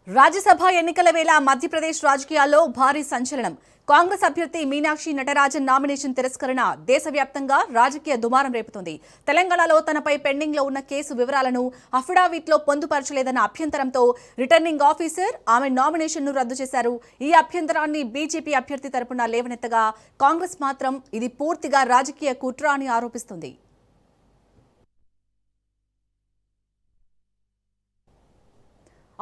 రాజ్యసభ ఎన్నికల వేళ మధ్యప్రదేశ్ రాజకీయాల్లో భారీ సంచలనం. కాంగ్రెస్ అభ్యర్థి మీనాక్షి నటరాజన్ నామినేషన్ తిరస్కరణ దేశవ్యాప్తంగా రాజకీయ దుమారం రేపుతోంది. తెలంగాణలో తనపై పెండింగ్ లో ఉన్న కేసు వివరాలను అఫిడవిట్లో పొందుపరచలేదన్న అభ్యంతరంతో రిటర్నింగ్ ఆఫీసర్ ఆమె నామినేషన్ ను రద్దు చేశారు. ఈ అభ్యంతరాన్ని బీజేపీ అభ్యర్థి తరపున లేవనెత్తగా కాంగ్రెస్ మాత్రం ఇది పూర్తిగా రాజకీయ కుట్ర అని ఆరోపిస్తుంది.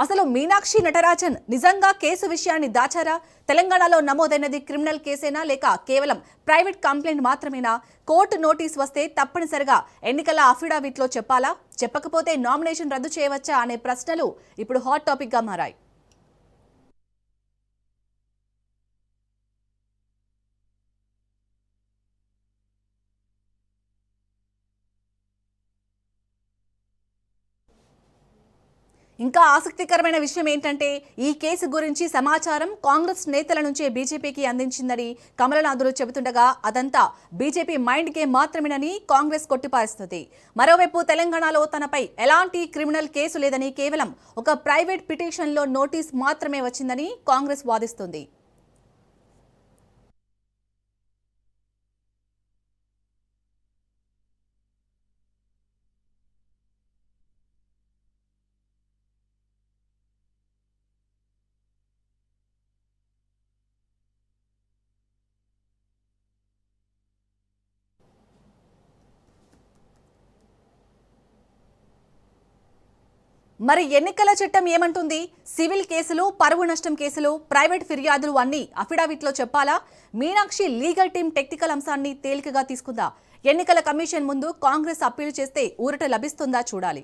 అసలు మీనాక్షి నటరాజన్ నిజంగా కేసు విషయాన్ని దాచారా? తెలంగాణలో నమోదైనది క్రిమినల్ కేసేనా లేక కేవలం ప్రైవేట్ కంప్లైంట్ మాత్రమేనా? కోర్టు నోటీస్ వస్తే తప్పనిసరిగా ఎన్నికల అఫిడవిట్లో చెప్పాలా? చెప్పకపోతే నామినేషన్ రద్దు చేయవచ్చా అనే ప్రశ్నలు ఇప్పుడు హాట్ టాపిక్ గా మారాయి. ఇంకా ఆసక్తికరమైన విషయం ఏంటంటే ఈ కేసు గురించి సమాచారం కాంగ్రెస్ నేతల నుంచే బీజేపీకి అందించిందని కమలనాథులు చెబుతుండగా అదంతా బీజేపీ మైండ్ గేమ్ మాత్రమేనని కాంగ్రెస్ కొట్టిపారేస్తుంది. మరోవైపు తెలంగాణలో తనపై ఎలాంటి క్రిమినల్ కేసు లేదని కేవలం ఒక ప్రైవేట్ పిటిషన్లో నోటీస్ మాత్రమే వచ్చిందని కాంగ్రెస్ వాదిస్తుంది. మరి ఎన్నికల చట్టం ఏమంటుంది? సివిల్ కేసులు, పరువు నష్టం కేసులు, ప్రైవేట్ ఫిర్యాదులు అన్ని అఫిడవిట్లో చెప్పాలా? మీనాక్షి లీగల్ టీం టెక్నికల్ అంశాన్ని తేలికగా తీసుకుందా? ఎన్నికల కమిషన్ ముందు కాంగ్రెస్ అప్పీల్ చేస్తే ఊరట లభిస్తుందా చూడాలి.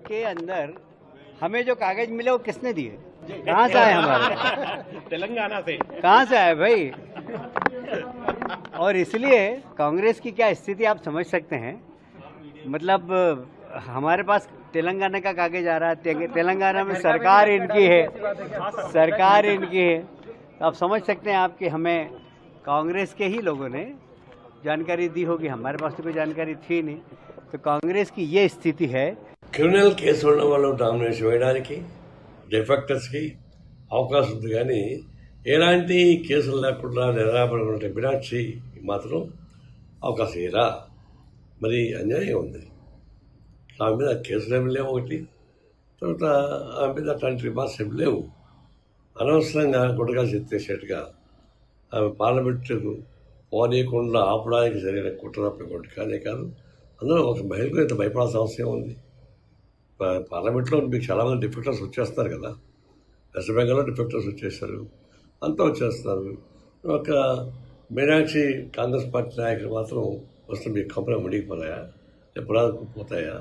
के अंदर हमें जो कागज मिले वो किसने दिए? कहाँ से आए हमारे? तेलंगाना से। कहाँ से आए भाई? और इसलिए कांग्रेस की क्या स्थिति आप समझ सकते हैं. मतलब हमारे पास तेलंगाना का कागज आ रहा है, तेलंगाना में सरकार इनकी है, सरकार इनकी है. तो आप समझ सकते हैं आप कि हमें कांग्रेस के ही लोगों ने जानकारी दी होगी, हमारे पास तो कोई जानकारी थी नहीं. तो कांग्रेस की ये स्थिति है. క్రిమినల్ కేసు ఉన్న వాళ్ళు నామినేషన్ వేయడానికి డిఫెక్టర్స్కి అవకాశం ఉంది, కానీ ఎలాంటి కేసులు లేకుండా నిరాపణ ఉంటే మీనాక్షి మాత్రం అవకాశం ఇరా. మరి అన్యాయం ఉంది. ఆమె మీద కేసులు ఏమి లేవు ఒకటి, తర్వాత ఆమె మీద అట్లాంటి రిమార్క్స్ ఏమి లేవు. అనవసరంగా గుడగా ఎత్తేసేట్టుగా ఆమె పార్లమెంటుకు పోనీయకుండా ఆపడానికి జరిగిన కుట్ర తప్ప కానే కాదు. అందులో ఒక మహిళకు ఇంత భయపడాల్సిన అవసరం ఉంది. పార్లమెంట్లో మీకు చాలామంది డిఫెక్టర్స్ వచ్చేస్తారు కదా, వెస్ట్ బెంగాల్లో డిఫెక్టర్స్ వచ్చేస్తారు, అంతా వచ్చేస్తారు. ఒక మీనాక్షి కాంగ్రెస్ పార్టీ నాయకులు మాత్రం వస్తే మీకు కంపెనీ మునిగిపోతాయా, ఎప్పుడాకు పోతాయా?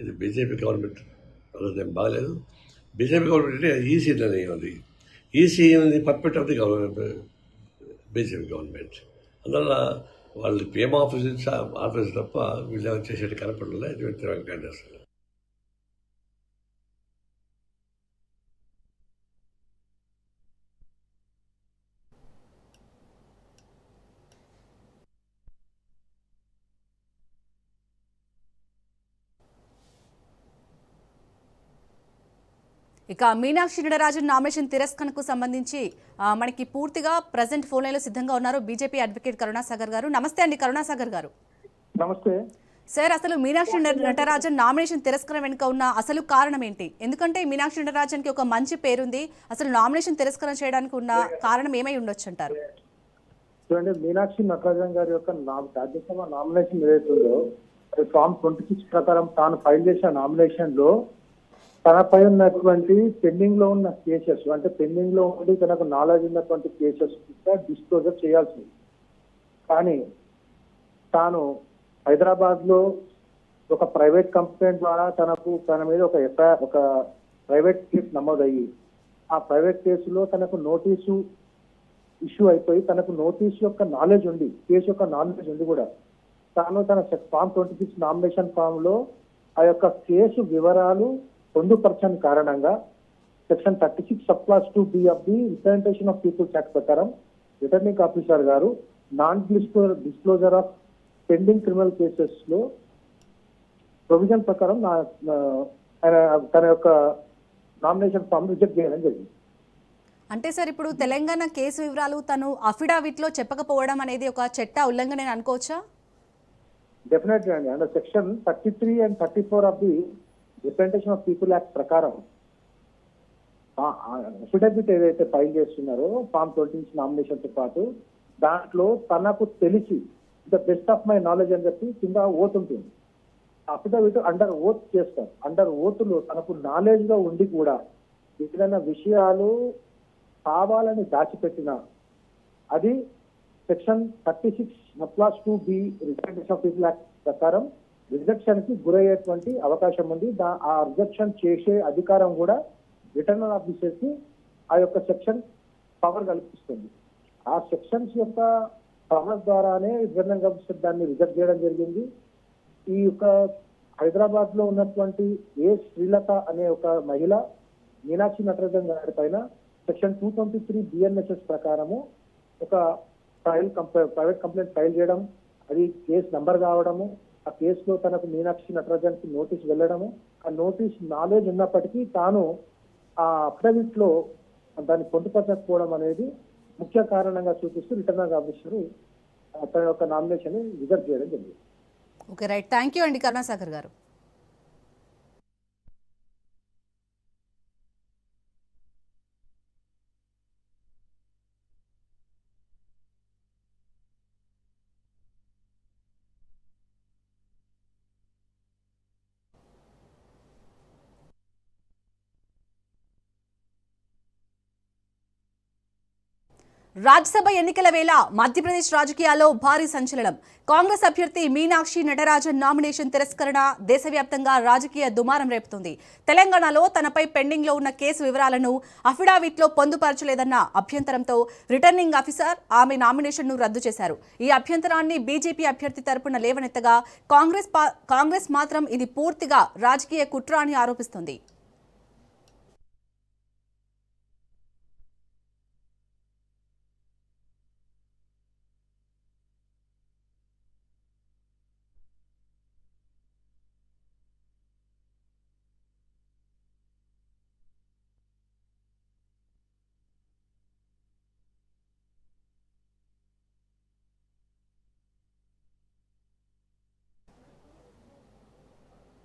ఇది బీజేపీ గవర్నమెంట్ ఏం బాగలేదు. బీజేపీ గవర్నమెంట్ అంటే ఈసీ నిర్ణయం ఉంది. ఈసీ ఉంది perfect of the government, BJP government. అందువల్ల వాళ్ళు పిఎం ఆఫీస్ తప్ప వీళ్ళు చేసేది కనపడలే. ఇది వెంకటేశ్వర ఇక మీనాక్షి నటరాజన్ నామినేషన్ తిరస్కరణకు సంబంధించి మనకి పూర్తిగా ప్రజెంట్ ఫోన్ లైన్లో సిద్ధంగా ఉన్నారు బీజేపీ అడ్వకేట్ కరుణాసాగర్ గారు. నమస్తే అండి కరుణాసాగర్ గారు. నమస్తే సార్, అసలు మీనాక్షి నటరాజన్ నామినేషన్ తిరస్కరణ వెనుక ఉన్న అసలు కారణం ఏంటి? ఎందుకంటే మీనాక్షి నటరాజన్ కి ఒక మంచి పేరుంది. అసలు నామినేషన్ తిరస్కరణ చేయడానికి ఉన్న కారణం ఏమై ఉండొచ్చు అంటారు? చూడండి, మీనాక్షి నటరాజన్ గారి యొక్క రాజ్యసభ నామినేషన్ ఏదైతుందో అది ఫామ్ 26 ప్రకారం తాను ఫైల్ చేసిన నామినేషన్ లో తనపై ఉన్నటువంటి పెండింగ్ లో ఉన్న కేసెస్, అంటే పెండింగ్ లో ఉండి తనకు నాలెడ్జ్ ఉన్నటువంటి కేసెస్ డిస్క్లోజర్ చేయాల్సింది. కానీ తాను హైదరాబాద్ లో ఒక ప్రైవేట్ కంప్లైంట్ ద్వారా తన మీద ఒక ప్రైవేట్ కేసు నమోదయ్యి ఆ ప్రైవేట్ కేసులో తనకు నోటీసు ఇష్యూ అయిపోయి తనకు నోటీసు యొక్క నాలెడ్జ్ ఉండి, కేసు యొక్క నాలెడ్జ్ ఉండి కూడా తాను తన ఫామ్ 26 నామినేషన్ ఫామ్ లో ఆ యొక్క కేసు వివరాలు పొందుపరచని కారణంగా section 36 sub clause 2B of the representation of peoples act ప్రకారం రిటర్నింగ్ ఆఫీసర్ గారు non disclosure of pending criminal cases లో ప్రొవిజన్ ప్రకారం తన యొక్క నామినేషన్ ఫామ్ రిజెక్ట్ చేయడం జరిగింది. అంటే సార్ ఇప్పుడు తెలంగాణ కేసు వివరాలు తను అఫిడవిట్లో చెప్పకపోవడం అనేది ఒక చట్ట ఉల్లంఘన అనుకోవచ్చా? డెఫినెట్లీ అండి. Under section 33 and 34 of the representation of people act ప్రకారం అఫిడవిట్ ఏదైతే ఫైల్ చేస్తున్నారో ఫామ్ 20 నామినేషన్ తో పాటు దాంట్లో తనకు తెలిసి the best of my knowledge అని చెప్పి కింద ఓత్ ఉంటుంది. అఫిడవిట్ అండర్ ఓత్ చేస్తారు. అండర్ ఓత్లో తనకు నాలెడ్జ్ గా ఉండి కూడా ఏదైనా విషయాలు కావాలని దాచిపెట్టిన అది section 36 2B representation of people act ప్రకారం రిజెక్షన్ కి గురయ్యేటువంటి అవకాశం ఉంది. ఆ రిజెక్షన్ చేసే అధికారం కూడా రిటర్నర్ ఆఫీసర్ కి ఆ యొక్క సెక్షన్ పవర్ కల్పిస్తుంది. ఆ సెక్షన్స్ యొక్క పవర్ ద్వారానే రిటర్నింగ్ ఆఫీసర్ దాన్ని రిజెక్ట్ చేయడం జరిగింది. ఈ యొక్క హైదరాబాద్ లో ఉన్నటువంటి శ్రీలత అనే ఒక మహిళ మీనాక్షి నటరాజన్ గారి పైన సెక్షన్ 223 BNSS ప్రకారము ఒక ప్రైవేట్ కంప్లైంట్ ఫైల్ చేయడం, అది కేసు నంబర్ కావడము, ఆ కేసులో తనకు మీనాక్షి నటరాజన్ కి నోటీస్ వెళ్ళడము, ఆ నోటీస్ నాలెడ్జ్ ఉన్నప్పటికీ తాను ఆ అఫిడవిట్ లో దాన్ని పొందుపరచకపోవడం అనేది ముఖ్య కారణంగా చూపిస్తూ రిటర్నింగ్ ఆఫీసర్ తన యొక్క నామినేషన్ రిజెక్ట్ చేయడం జరిగింది. ఓకే రైట్, థ్యాంక్ యూ అండి కరుణాసాగర్ గారు. రాజ్యసభ ఎన్నికల వేళ మధ్యప్రదేశ్ రాజకీయాల్లో భారీ సంచలనం. కాంగ్రెస్ అభ్యర్థి మీనాక్షి నటరాజన్ నామినేషన్ తిరస్కరణ దేశవ్యాప్తంగా రాజకీయ దుమారం రేపుతుంది. తెలంగాణలో తనపై పెండింగ్ లో ఉన్న కేసు వివరాలను అఫిడవిట్లో పొందుపరచలేదన్న అభ్యంతరంతో రిటర్నింగ్ ఆఫీసర్ ఆమె నామినేషన్ ను రద్దు చేశారు. ఈ అభ్యంతరాన్ని బీజేపీ అభ్యర్థి తరపున లేవనెత్తగా కాంగ్రెస్ మాత్రం ఇది పూర్తిగా రాజకీయ కుట్ర అని ఆరోపిస్తోంది.